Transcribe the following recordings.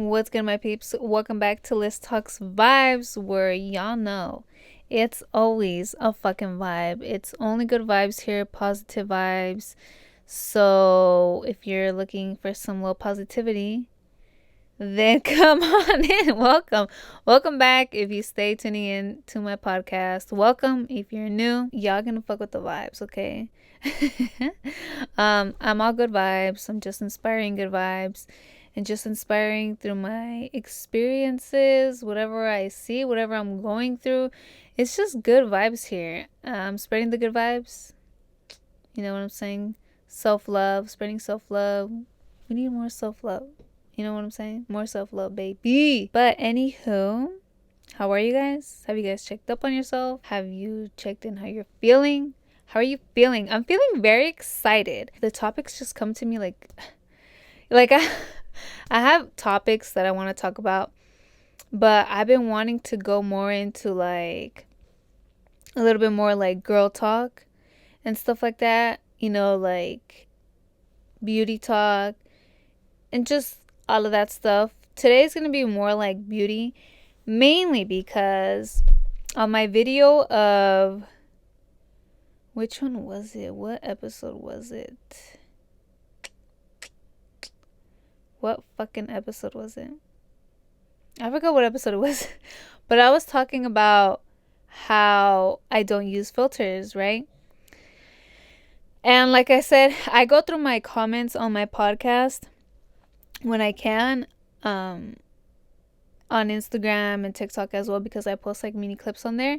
What's good, my peeps? Welcome back to List Talks Vibes, where y'all know it's always a fucking vibe. It's only good vibes here, positive vibes. So if you're looking for some low positivity, then come on in. Welcome back. If you stay tuning in to my podcast, welcome. If you're new, y'all gonna fuck with the vibes, okay? I'm all good vibes. I'm just inspiring good vibes and just inspiring through my experiences, whatever I see, whatever I'm going through. It's just good vibes here. Spreading the good vibes. You know what I'm saying? Self-love, spreading self-love. We need more self-love. You know what I'm saying? More self-love, baby. But anywho, how are you guys? Have you guys checked up on yourself? Have you checked in how you're feeling? How are you feeling? I'm feeling very excited. The topics just come to me like I have topics that I want to talk about, but I've been wanting to go more into like a little bit more like girl talk and stuff like that, like beauty talk and just all of that stuff. Today's going to be more like beauty, mainly because on my video of which one was it? What episode was it? What fucking episode was it? I forgot what episode it was. But I was talking about how I don't use filters, right? And like I said, I go through my comments on my podcast when I can, on Instagram and TikTok as well, because I post like mini clips on there.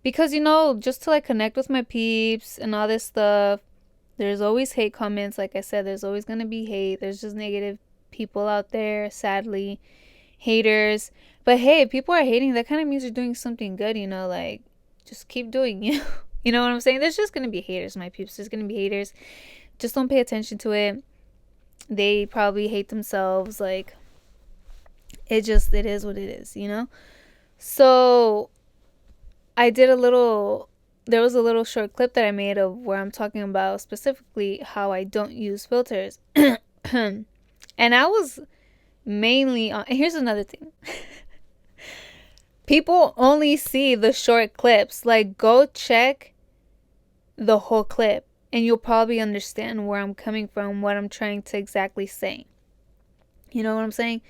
Because, just to like connect with my peeps and all this stuff, there's always hate comments. Like I said, there's always going to be hate. There's just negative people out there, sadly, haters. But hey, if people are hating, that kind of means you're doing something good, like just keep doing it. You know what I'm saying? There's just going to be haters, my peeps. There's going to be haters. Just don't pay attention to it. They probably hate themselves. Like, it is what it is, So there was a little short clip that I made of where I'm talking about specifically how I don't use filters. And I was mainly on, here's another thing. People only see the short clips. Like, go check the whole clip and you'll probably understand where I'm coming from, what I'm trying to exactly say. You know what I'm saying?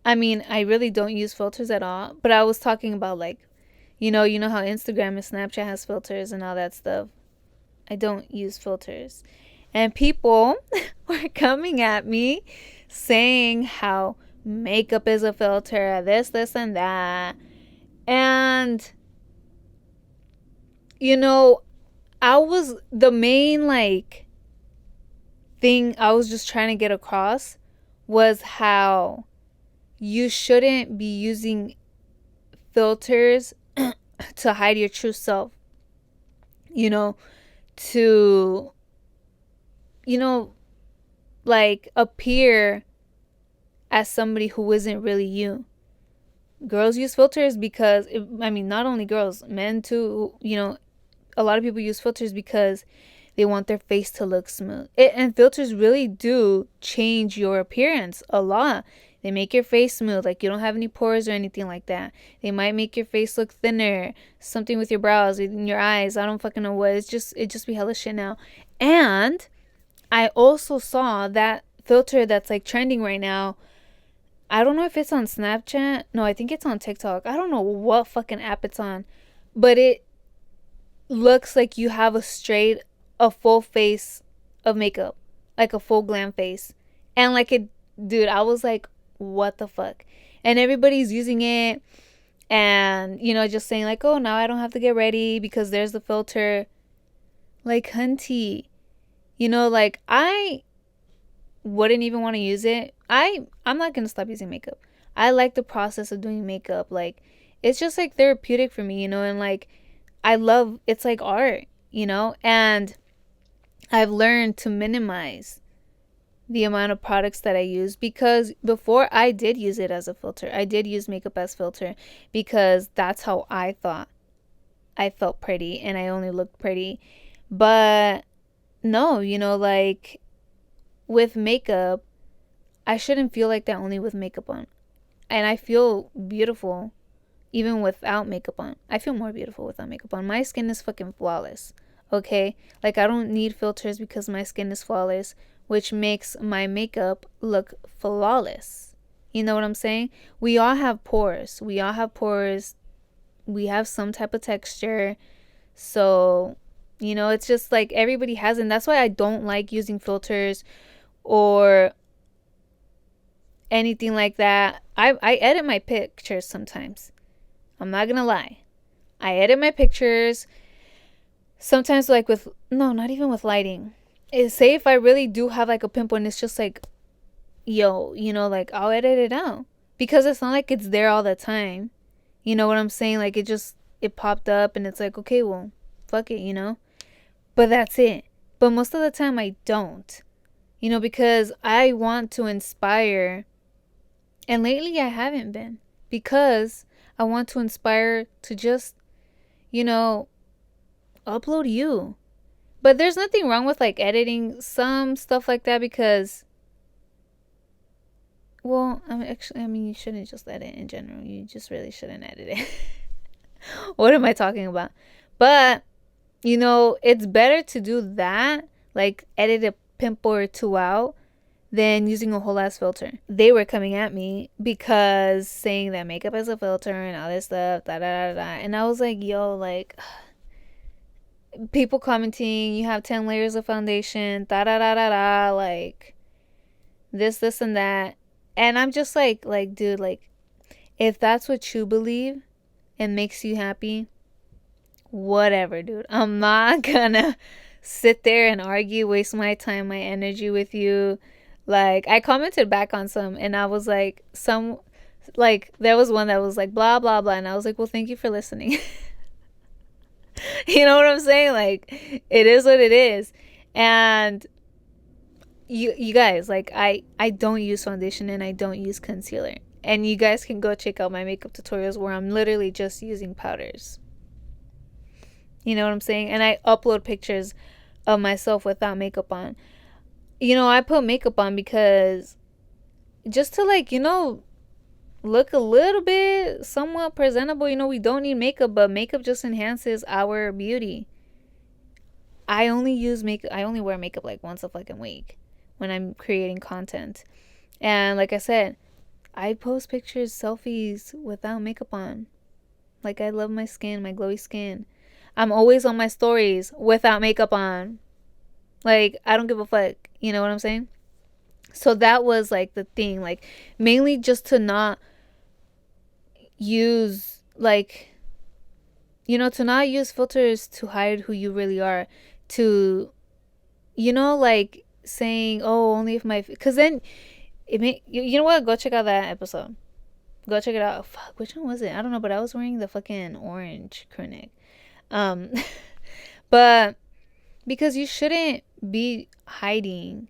I mean, I really don't use filters at all, but I was talking about like, you know how Instagram and Snapchat has filters and all that stuff. I don't use filters. And people were coming at me saying how makeup is a filter, this, and that. And, I was the main like thing I was just trying to get across was how you shouldn't be using filters to hide your true self, to, like appear as somebody who isn't really you. Girls use filters because, not only girls, men too, a lot of people use filters because they want their face to look smooth. And filters really do change your appearance a lot. They make your face smooth, like you don't have any pores or anything like that. They might make your face look thinner, something with your brows, in your eyes. I don't fucking know what. It just be hella shit now. And I also saw that filter that's like trending right now. I don't know if it's on Snapchat. No, I think it's on TikTok. I don't know what fucking app it's on, but it looks like you have a full face of makeup, like a full glam face. And like dude, I was like, what the fuck? And everybody's using it and, just saying like, oh, now I don't have to get ready because there's the filter. Like, hunty, like I wouldn't even want to use it. I'm not going to stop using makeup. I like the process of doing makeup. Like, it's just like therapeutic for me, and like I love, it's like art, and I've learned to minimize the amount of products that I use, because before I did use it as a filter. I did use makeup as filter because that's how I thought I felt pretty and I only looked pretty. But no, like with makeup, I shouldn't feel like that only with makeup on. And I feel beautiful even without makeup on. I feel more beautiful without makeup on. My skin is fucking flawless. Okay? Like, I don't need filters because my skin is flawless, which makes my makeup look flawless. You know what I'm saying? We all have pores. We all have pores. We have some type of texture. So, it's just like everybody has it. And that's why I don't like using filters or anything like that. I edit my pictures sometimes. I'm not gonna lie. I edit my pictures sometimes, like with, no, not even with lighting. Say if I really do have like a pimple and it's just like, yo, like I'll edit it out because it's not like it's there all the time. You know what I'm saying? Like it popped up and it's like, okay, well, fuck it. But that's it. But most of the time I don't, because I want to inspire. And lately I haven't been because I want to inspire to just, upload you. But there's nothing wrong with like editing some stuff like that because, well, you shouldn't just edit in general. You just really shouldn't edit it. What am I talking about? But, it's better to do that, like edit a pimple or two out, than using a whole ass filter. They were coming at me because saying that makeup is a filter and all this stuff, da da da da. And I was like, yo, like, people commenting, you have 10 layers of foundation, da da da da da, like, this, and that. And I'm just like, dude, like, if that's what you believe and makes you happy, whatever, dude. I'm not gonna sit there and argue, waste my time, my energy with you. Like, I commented back on some and I was like, there was one that was like, blah, blah, blah. And I was like, well, thank you for listening. You know what I'm saying? Like, it is what it is. And you guys, like, I don't use foundation and I don't use concealer. And you guys can go check out my makeup tutorials where I'm literally just using powders. You know what I'm saying? And I upload pictures of myself without makeup on. I put makeup on because just to, like, look a little bit somewhat presentable. We don't need makeup, but makeup just enhances our beauty. I only wear makeup like once a fucking week when I'm creating content. And like I said, I post pictures, selfies without makeup on. Like, I love my skin, my glowy skin. I'm always on my stories without makeup on. Like, I don't give a fuck. You know what I'm saying? So that was like the thing. Like, mainly just to not use, like, to not use filters to hide who you really are. To, like saying, oh, only if my, because then you know what? Go check out that episode. Go check it out. Fuck, which one was it? I don't know, but I was wearing the fucking orange crew neck. But because you shouldn't be hiding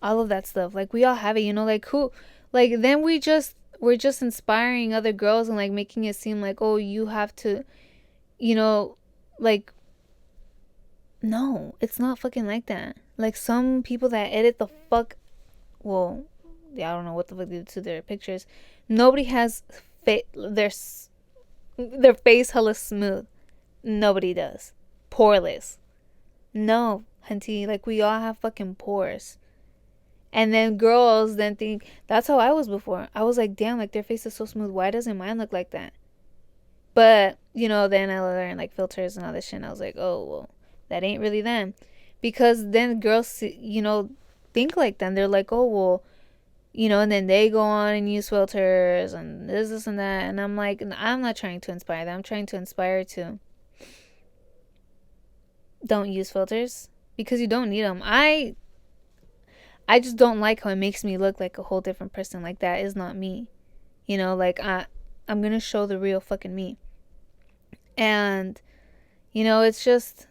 all of that stuff. Like, we all have it, like, who, like, then we're just inspiring other girls and like making it seem like, oh, you have to, like, no, it's not fucking like that. Like, some people that edit the fuck, well, yeah, I don't know what the fuck they do to their pictures. Nobody has their face hella smooth. Nobody does. Poreless. No, hunty, like, we all have fucking pores. And then girls then think, that's how I was before. I was like, damn, like, their face is so smooth. Why doesn't mine look like that? But, then I learned like filters and all this shit. And I was like, oh, well, that ain't really them. Because then girls, think like them. They're like, oh, well, and then they go on and use filters and this, and that. And I'm like, I'm not trying to inspire them. I'm trying to inspire to don't use filters because you don't need them. I just don't like how it makes me look like a whole different person. Like, that is not me. Like, I'm going to show the real fucking me. And, it's just,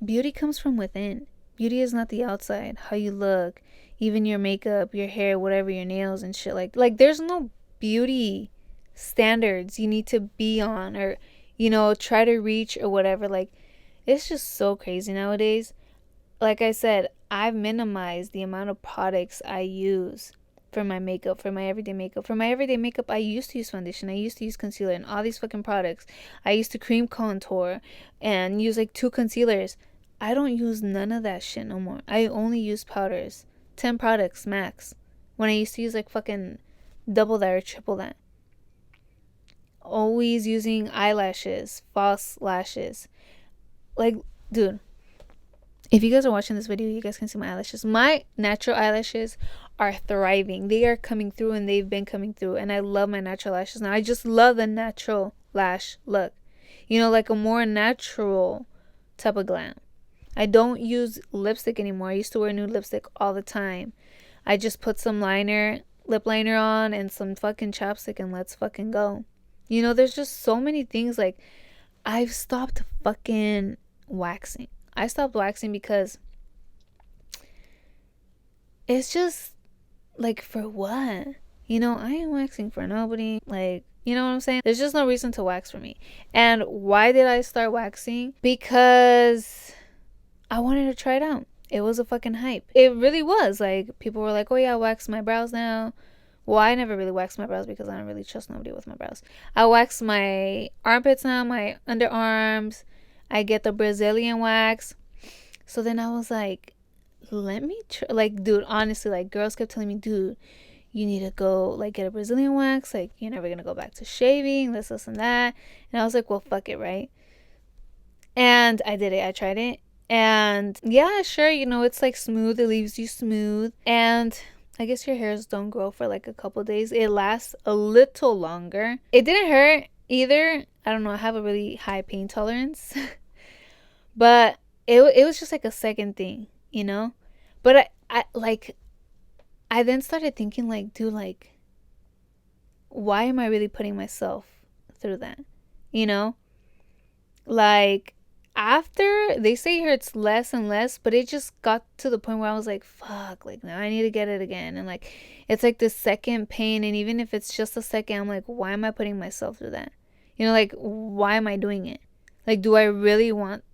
beauty comes from within. Beauty is not the outside, how you look, even your makeup, your hair, whatever, your nails and shit. Like there's no beauty standards you need to be on or, try to reach or whatever. Like, it's just so crazy nowadays. Like I said, I've minimized the amount of products I use for my makeup, for my everyday makeup. For my everyday makeup, I used to use foundation, I used to use concealer and all these fucking products. I used to cream contour and use like 2 concealers. I don't use none of that shit no more. I only use powders. 10 products max. When I used to use like fucking double that or triple that. Always using eyelashes, false lashes. Like, dude, if you guys are watching this video, you guys can see my eyelashes. My natural eyelashes are thriving. They are coming through and they've been coming through. And I love my natural lashes now. I just love the natural lash look. You know, like a more natural type of glam. I don't use lipstick anymore. I used to wear nude lipstick all the time. I just put some lip liner on and some fucking chapstick and let's fucking go. You know, there's just so many things. Like, I've stopped fucking waxing. I stopped waxing because it's just like, for what? You know, I ain't waxing for nobody. Like, you know what I'm saying? There's just no reason to wax for me. And why did I start waxing? Because I wanted to try it out. It was a fucking hype. It really was. Like, people were like, oh yeah, I wax my brows now. Well, I never really waxed my brows because I don't really trust nobody with my brows. I wax my armpits now, my underarms. I get the Brazilian wax. So then I was like, let me try. Like, dude, honestly, like, girls kept telling me, dude, you need to go, like, get a Brazilian wax. Like, you're never going to go back to shaving, this, and that. And I was like, well, fuck it, right? And I did it. I tried it. And yeah, sure, you know, it's like smooth. It leaves you smooth. And I guess your hairs don't grow for like a couple days. It lasts a little longer. It didn't hurt either. I don't know. I have a really high pain tolerance. But it was just like a second thing, you know? But I then started thinking, like, dude, like, why am I really putting myself through that? You know? Like, after they say it hurts less and less, but it just got to the point where I was like, fuck, like, now I need to get it again. And like, it's like the second pain. And even if it's just a second, I'm like, why am I putting myself through that? You know, like, why am I doing it? Like, do I really want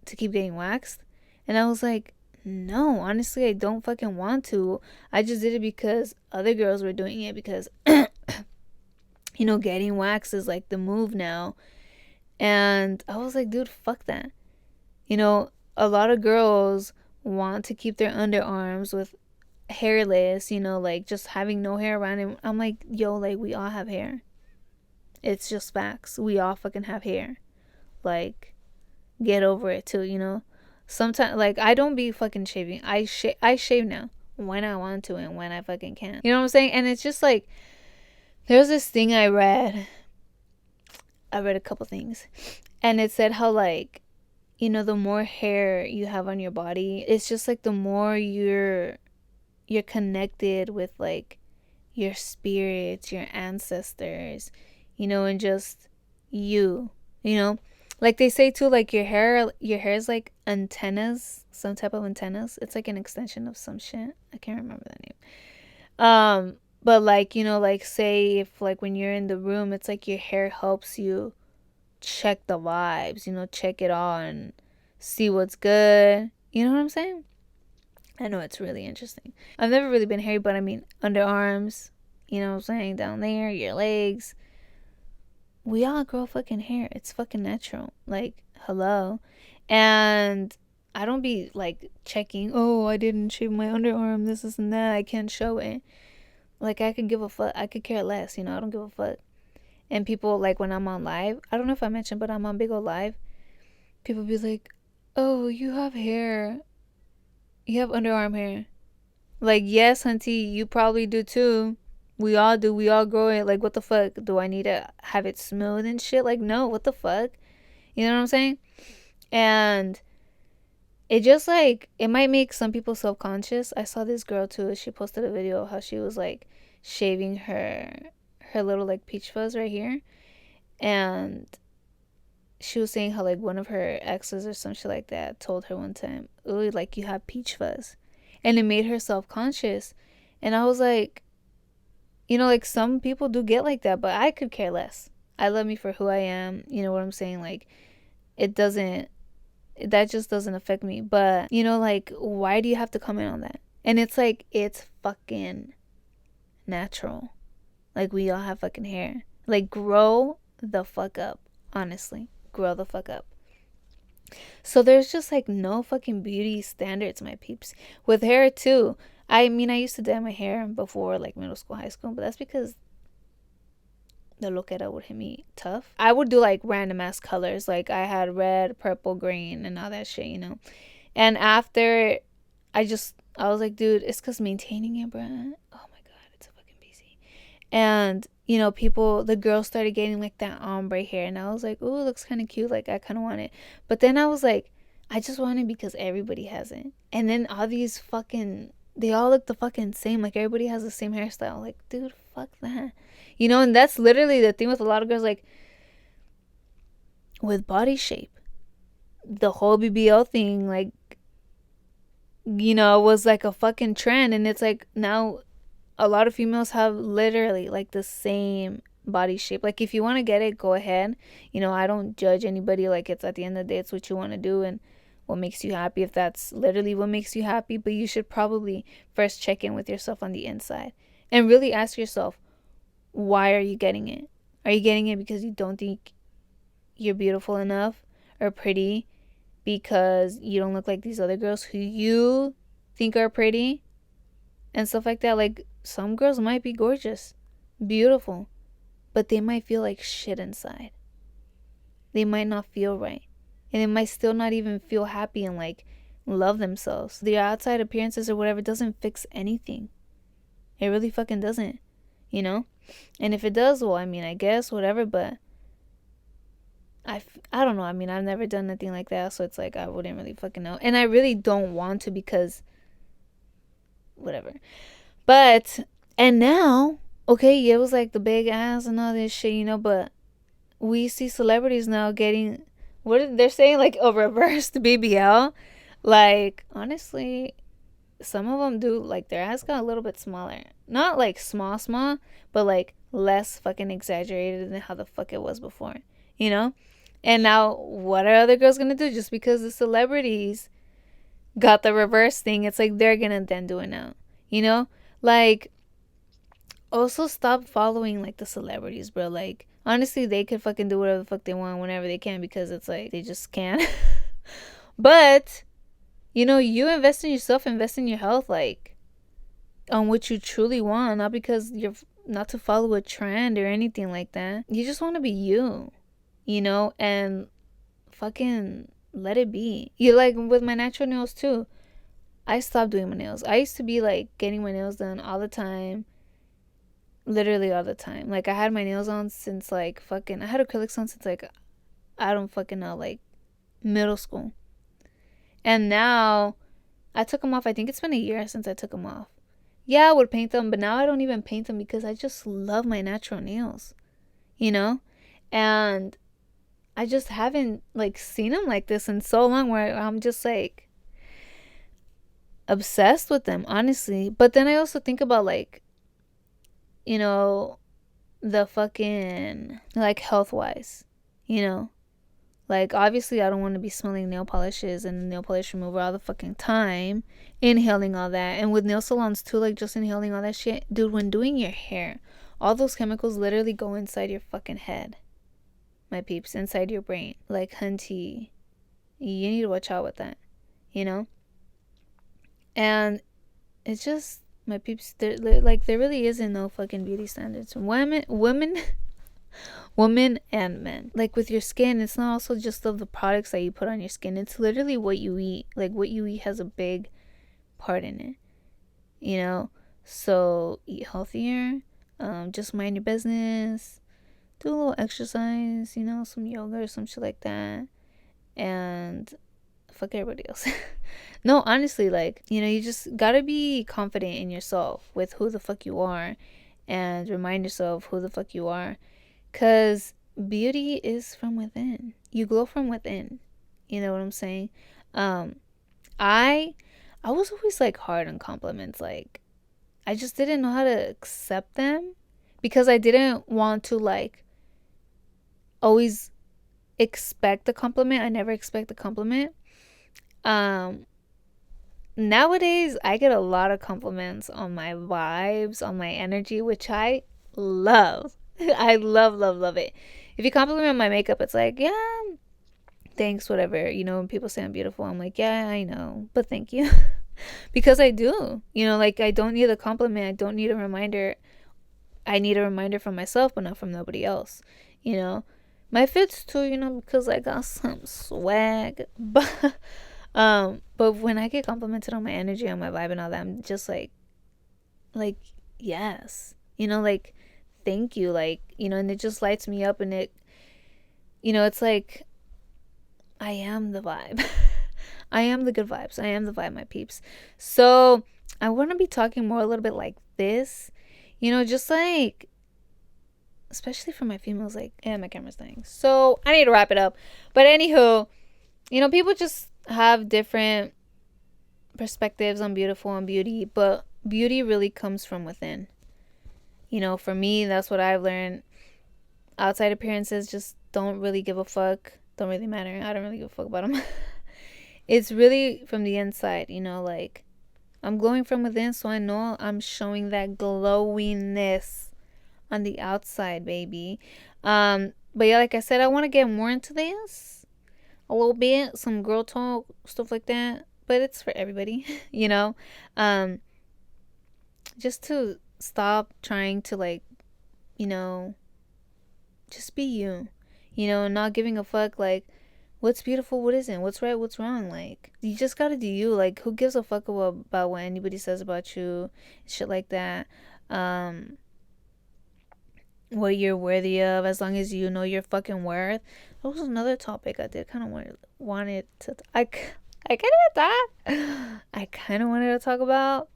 to keep getting waxed? And I was like, no, honestly, I don't fucking want to. I just did it because other girls were doing it, because you know, getting waxed is like the move now. And I was like, dude, fuck that. You know, a lot of girls want to keep their underarms with hairless, you know, like just having no hair around it. I'm like, yo, like, we all have hair. It's just facts. We all fucking have hair. Like, get over it too, you know? Sometimes, like, I don't be fucking shaving. I shave now when I want to and when I fucking can. You know what I'm saying? And it's just like, there's this thing I read a couple things, and it said how, like, you know, the more hair you have on your body, it's just like the more you're connected with, like, your spirits, your ancestors, you know, and just you know, like they say too, like, your hair is like antennas, some type of antennas. It's like an extension of some shit. I can't remember the name. But like, you know, like, say if, like, when you're in the room, it's like your hair helps you check the vibes, you know, check it all and see what's good. You know what I'm saying? I know it's really interesting. I've never really been hairy, but I mean, underarms, you know what I'm saying, down there, your legs. We all grow fucking hair. It's fucking natural. Like, hello. And I don't be like checking, oh, I didn't shave my underarm, this and that, I can't show it. Like, I could give a fuck. I could care less, you know, I don't give a fuck. And people, like, when I'm on live, I don't know if I mentioned, but I'm on Big Ol' Live. People be like, oh, you have hair. You have underarm hair. Like, yes, hunty, you probably do too. We all do. We all grow it. Like, what the fuck? Do I need to have it smooth and shit? Like, no, what the fuck? You know what I'm saying? And it just, like, it might make some people self-conscious. I saw this girl too. She posted a video of how she was, like, shaving her little, like, peach fuzz right here. And she was saying how, like, one of her exes or some shit like that told her one time, ooh, like, you have peach fuzz. And it made her self-conscious. And I was like, you know, like, some people do get like that, but I could care less. I love me for who I am. You know what I'm saying? Like, that just doesn't affect me. But, you know, like, why do you have to comment on that? And it's like, it's fucking natural. Like, we all have fucking hair. Like, grow the fuck up. Honestly, grow the fuck up. So there's just like no fucking beauty standards, my peeps. With hair too. I mean, I used to dye my hair before like middle school, high school, but that's because the loquera would hit me tough. I would do like random ass colors. Like, I had red, purple, green, and all that shit, you know. And after, I was like, dude, it's because maintaining it, bruh. Oh my god, it's a fucking busy. And, you know, the girls started getting like that ombre hair. And I was like, ooh, it looks kind of cute. Like, I kind of want it. But then I was like, I just want it because everybody has it. And then all these fucking, they all look the fucking same. Like, everybody has the same hairstyle. Like, dude, fuck that. You know, and that's literally the thing with a lot of girls, like, with body shape. The whole BBL thing, like, you know, was like a fucking trend. And it's like, now a lot of females have literally like the same body shape. Like, if you want to get it, go ahead. You know, I don't judge anybody. Like, it's at the end of the day, it's what you want to do and what makes you happy, if that's literally what makes you happy. But you should probably first check in with yourself on the inside and really ask yourself, why are you getting it? Are you getting it because you don't think you're beautiful enough or pretty, because you don't look like these other girls who you think are pretty and stuff like that? Like, some girls might be gorgeous, beautiful, but they might feel like shit inside. They might not feel right. And they might still not even feel happy and like love themselves. Their outside appearances or whatever doesn't fix anything. It really fucking doesn't, you know? And if it does, well, I mean, I guess, whatever, but I don't know. I mean, I've never done nothing like that, so it's like I wouldn't really fucking know. And I really don't want to, because whatever. But, and now, okay, yeah, it was like the big ass and all this shit, you know, but we see celebrities now getting, what they're saying, like a reversed BBL. Like, honestly, some of them do, like, their ass got a little bit smaller. Not like small, but like less fucking exaggerated than how the fuck it was before, you know? And now, what are other girls gonna do? Just because the celebrities got the reverse thing, it's like they're gonna then do it now, you know? Like, also stop following like the celebrities, bro. Like, honestly, they could fucking do whatever the fuck they want whenever they can, because it's like they just can. But, you know, you invest in yourself, invest in your health, like, on what you truly want, not because you're not to follow a trend or anything like that. You just want to be you, you know, and fucking let it be. You, like, with my natural nails too, I stopped doing my nails. I used to be like getting my nails done all the time, literally all the time. Like, I had my nails on since like fucking, I had acrylics on since like, I don't fucking know, like middle school. And now I took them off. I think it's been a year since I took them off. Yeah, I would paint them, but now I don't even paint them because I just love my natural nails, you know? And I just haven't like seen them like this in so long, where I'm just like obsessed with them, honestly. But then I also think about, like, you know, the fucking, like, health wise, you know? Like, obviously, I don't want to be smelling nail polishes and nail polish remover all the fucking time, inhaling all that. And with nail salons too, like, just inhaling all that shit. Dude, when doing your hair, all those chemicals literally go inside your fucking head, my peeps, inside your brain. Like, hunty, you need to watch out with that, you know? And it's just, my peeps, like, there really isn't no fucking beauty standards. Women and men. Like, with your skin, it's not also just of the products that you put on your skin. It's literally what you eat. Like, what you eat has a big part in it, you know? So eat healthier, just mind your business, do a little exercise, you know, some yoga or some shit like that, and fuck everybody else. No, honestly, like, you know, you just gotta be confident in yourself with who the fuck you are, and remind yourself who the fuck you are. Because beauty is from within. You glow from within. You know what I'm saying? I I was always like hard on compliments. Like, I just didn't know how to accept them, because I didn't want to like always expect the compliment. I never expect the compliment. nowadays I get a lot of compliments on my vibes, on my energy, which I love. I love it. If you compliment my makeup, it's like, yeah, thanks, whatever. When people say I'm beautiful, I'm like, yeah, I know, but thank you. Because I do. Like, I don't need a compliment. I don't need a reminder. I need a reminder from myself, but not from nobody else. You know, my fits too. Because I got some swag. But when I get complimented on my energy, on my vibe, and all that, I'm just like, yes. Like, thank you. Like, and it just lights me up, and it's like I am the vibe. I am the good vibes. I am the vibe, my peeps. So I want to be talking more a little bit like this, just like, especially for my females, like, my camera's dying. So I need to wrap it up. But anywho, people just have different perspectives on beautiful and beauty, but beauty really comes from within. For me, that's what I've learned. Outside appearances just don't really give a fuck. Don't really matter. I don't really give a fuck about them. It's really from the inside, like, I'm glowing from within, so I know I'm showing that glowiness on the outside, baby. But yeah, like I said, I want to get more into this a little bit, some girl talk, stuff like that. But it's for everybody, just to stop trying to, like, just be you, not giving a fuck, like, what's beautiful, what isn't, what's right, what's wrong. Like, you just gotta do you. Like, who gives a fuck about what anybody says about you, shit like that. What you're worthy of, as long as you know your fucking worth. That was another topic I did kind of wanted to I kind of wanted to talk about.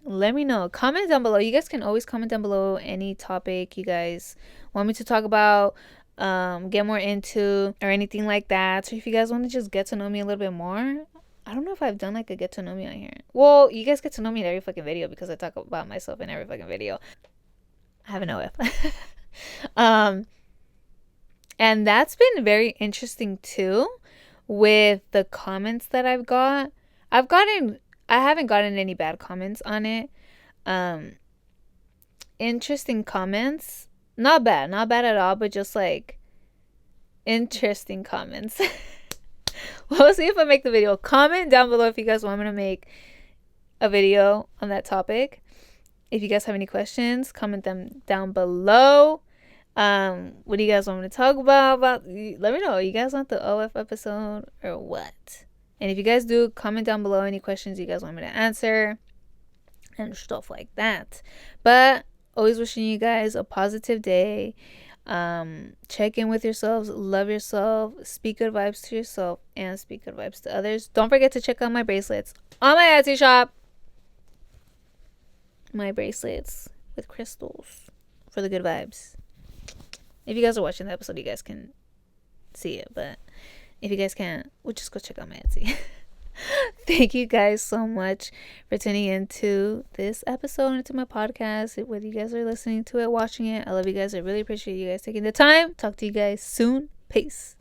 Let me know. Comment down below. You guys can always comment down below any topic you guys want me to talk about, get more into, or anything like that. So if you guys want to just get to know me a little bit more, I don't know if I've done like a get to know me on here. Well, you guys get to know me in every fucking video because I talk about myself in every fucking video. I have an OF. And that's been very interesting too, with the comments that I've got. I haven't gotten any bad comments on it. Interesting comments. Not bad at all, but just like interesting comments. We'll see if I make the video. Comment down below if you guys want me to make a video on that topic. If you guys have any questions, comment them down below. What do you guys want me to talk about? Let me know. You guys want the OF episode or what? And if you guys do, comment down below any questions you guys want me to answer and stuff like that. But always wishing you guys a positive day. Check in with yourselves, love yourself, speak good vibes to yourself, and speak good vibes to others. Don't forget to check out my bracelets on my Etsy shop. My bracelets with crystals for the good vibes. If you guys are watching the episode, you guys can see it, but if you guys can't, we'll just go check out my Etsy. Thank you guys so much for tuning into this episode, into my podcast, whether you guys are listening to it, watching it. I love you guys. I really appreciate you guys taking the time. Talk to you guys soon. Peace.